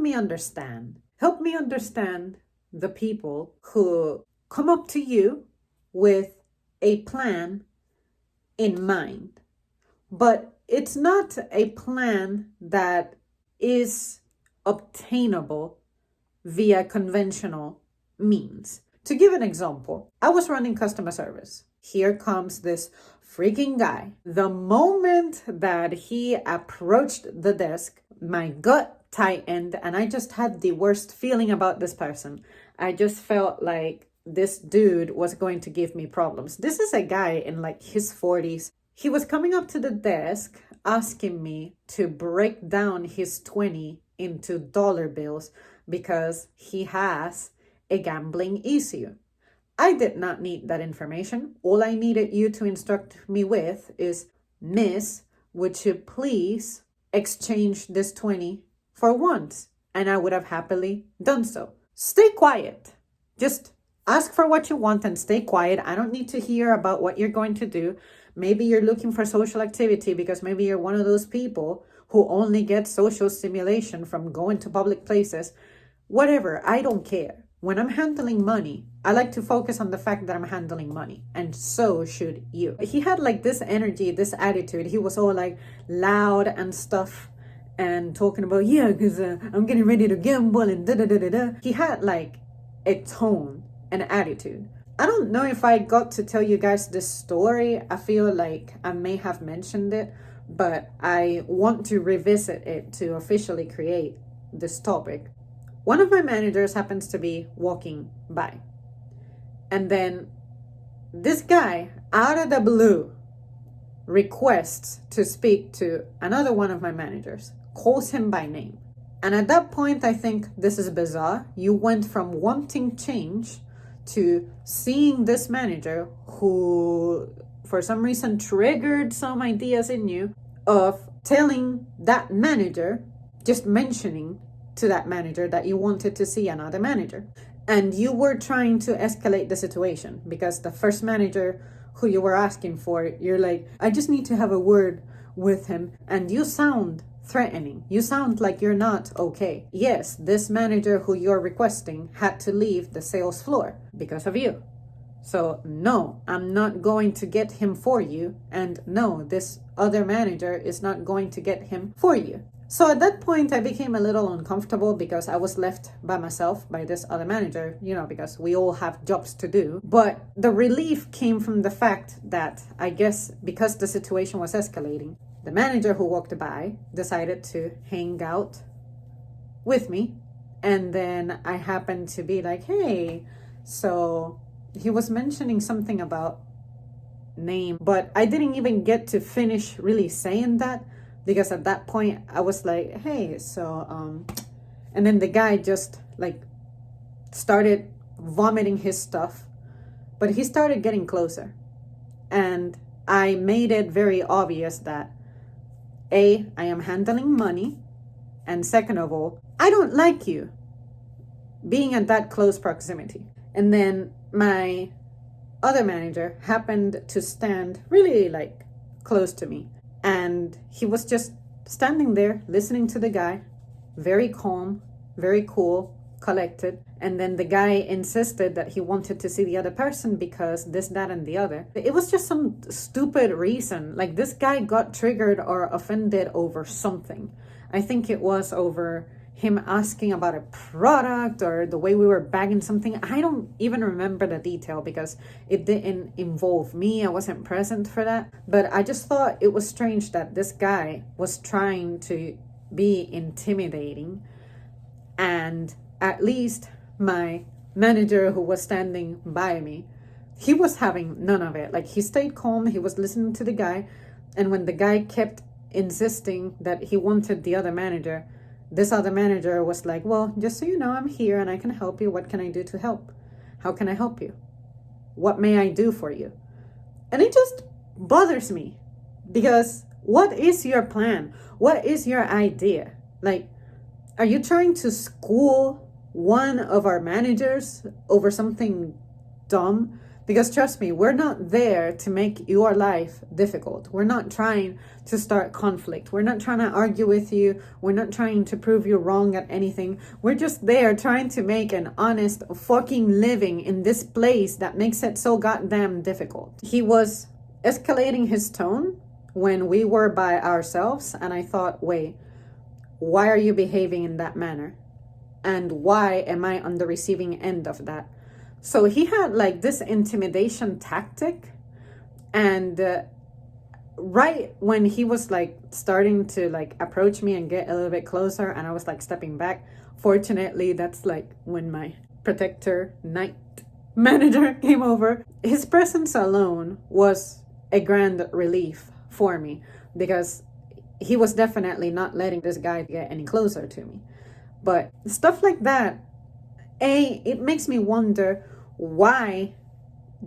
me understand. Help me understand the people who come up to you with a plan in mind, but it's not a plan that is obtainable via conventional means. To give an example, I was running customer service. Here comes this freaking guy. The moment that he approached the desk, my gut tightened and I just had the worst feeling about this person. I just felt like this dude was going to give me problems. This is a guy in like his 40s. He was coming up to the desk asking me to break down his 20 into dollar bills because he has a gambling issue. I did not need that information. All I needed you to instruct me with is, Miss, would you please exchange this 20 for once? And I would have happily done so. Stay quiet. Just ask for what you want and stay quiet. I don't need to hear about what you're going to do. Maybe you're looking for social activity because maybe you're one of those people who only get social stimulation from going to public places. Whatever, I don't care. When I'm handling money, I like to focus on the fact that I'm handling money, and so should you. He had like this energy, this attitude. He was all like loud and stuff and talking about, yeah, because I'm getting ready to gamble and da-da-da-da-da. He had like a tone and attitude. I don't know if I got to tell you guys this story. I feel like I may have mentioned it, but I want to revisit it to officially create this topic. One of my managers happens to be walking by. And then this guy, out of the blue, requests to speak to another one of my managers, calls him by name. And at that point, I think this is bizarre. You went from wanting change to seeing this manager who, for some reason, triggered some ideas in you of telling that manager, just mentioning to that manager that you wanted to see another manager. And you were trying to escalate the situation because the first manager who you were asking for, you're like, I just need to have a word with him. And you sound threatening. You sound like you're not okay. Yes, this manager who you're requesting had to leave the sales floor because of you. So no, I'm not going to get him for you. And no, this other manager is not going to get him for you. So at that point, I became a little uncomfortable because I was left by myself by this other manager, because we all have jobs to do. But the relief came from the fact that I guess because the situation was escalating, the manager who walked by decided to hang out with me. And then I happened to be like, hey, so he was mentioning something about name, but I didn't even get to finish really saying that. Because at that point, I was like, hey, so, and then the guy just like started vomiting his stuff, but he started getting closer. And I made it very obvious that A, I am handling money. And second of all, I don't like you being at that close proximity. And then my other manager happened to stand really like close to me. And he was just standing there listening to the guy, very calm, very cool, collected. And then the guy insisted that he wanted to see the other person because this, that, and the other. It was just some stupid reason. Like this guy got triggered or offended over something. I think it was over him asking about a product or the way we were bagging something. I don't even remember the detail because it didn't involve me. I wasn't present for that. But I just thought it was strange that this guy was trying to be intimidating. And at least my manager who was standing by me, he was having none of it. Like he stayed calm. He was listening to the guy. And when the guy kept insisting that he wanted the other manager, this other manager was like, well, just so you know, I'm here and I can help you. What can I do to help? How can I help you? What may I do for you? And it just bothers me because what is your plan? What is your idea? Like, are you trying to school one of our managers over something dumb Because trust me, we're not there to make your life difficult. We're not trying to start conflict. We're not trying to argue with you. We're not trying to prove you wrong at anything. We're just there trying to make an honest fucking living in this place that makes it so goddamn difficult. He was escalating his tone when we were by ourselves, and I thought, wait, why are you behaving in that manner? And why am I on the receiving end of that? So he had like this intimidation tactic, and right when he was like starting to like approach me and get a little bit closer, and I was like stepping back, fortunately that's like when my protector night manager came over. His presence alone was a grand relief for me, because he was definitely not letting this guy get any closer to me. But stuff like that, it makes me wonder, why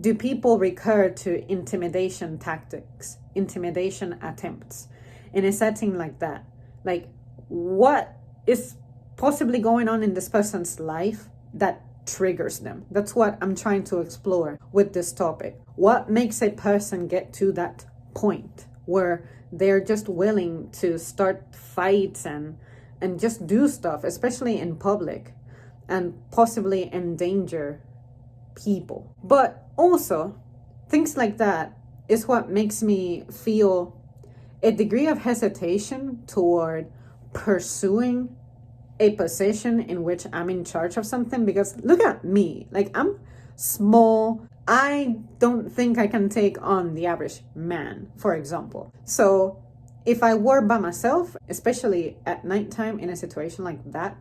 do people recur to intimidation tactics, intimidation attempts in a setting like that? Like, what is possibly going on in this person's life that triggers them? That's what I'm trying to explore with this topic. What makes a person get to that point where they're just willing to start fights and just do stuff, especially in public, and possibly endanger people? But also, things like that is what makes me feel a degree of hesitation toward pursuing a position in which I'm in charge of something. Because look at me, like, I'm small. I don't think I can take on the average man, for example. So if I were by myself, especially at nighttime in a situation like that,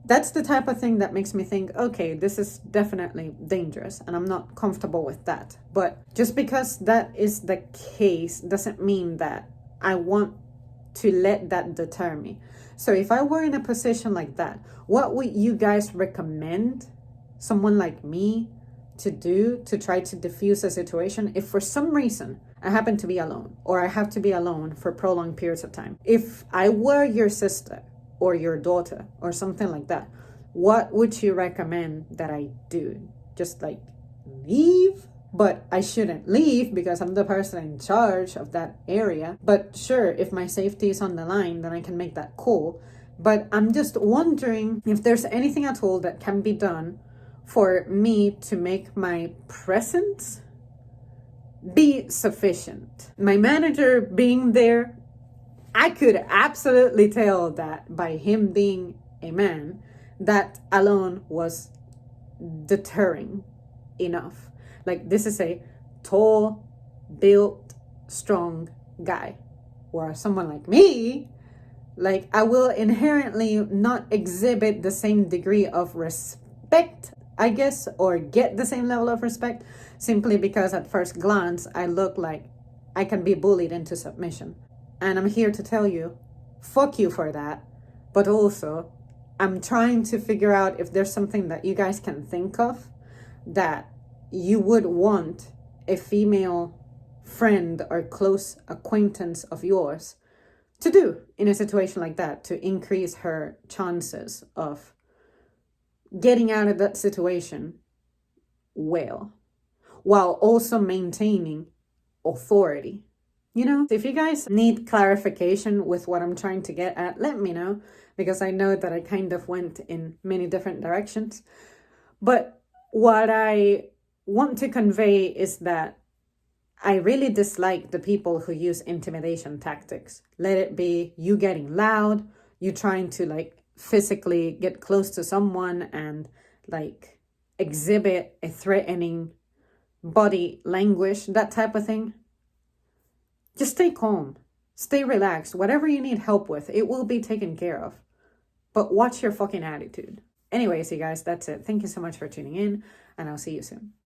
that's the type of thing that makes me think, okay, this is definitely dangerous, and I'm not comfortable with that. But just because that is the case doesn't mean that I want to let that deter me. So if I were in a position like that, what would you guys recommend someone like me to do to try to diffuse a situation if for some reason I happen to be alone, or I have to be alone for prolonged periods of time? If I were your sister or your daughter or something like that, what would you recommend that I do? Just like leave? But I shouldn't leave because I'm the person in charge of that area. But sure, if my safety is on the line, then I can make that call. But I'm just wondering if there's anything at all that can be done for me to make my presence be sufficient. My manager being there, I could absolutely tell that by him being a man, that alone was deterring enough. Like, this is a tall, built, strong guy. Whereas someone like me, like, I will inherently not exhibit the same degree of respect, I guess, or get the same level of respect, simply because at first glance, I look like I can be bullied into submission. And I'm here to tell you, fuck you for that. But also, I'm trying to figure out if there's something that you guys can think of that you would want a female friend or close acquaintance of yours to do in a situation like that to increase her chances of getting out of that situation well, while also maintaining authority. You know, if you guys need clarification with what I'm trying to get at, let me know, because I know that I kind of went in many different directions. But what I want to convey is that I really dislike the people who use intimidation tactics. Let it be you getting loud, you trying to like physically get close to someone and like exhibit a threatening body language, that type of thing. Just stay calm, stay relaxed. Whatever you need help with, it will be taken care of. But watch your fucking attitude. Anyways, you guys, that's it. Thank you so much for tuning in, and I'll see you soon.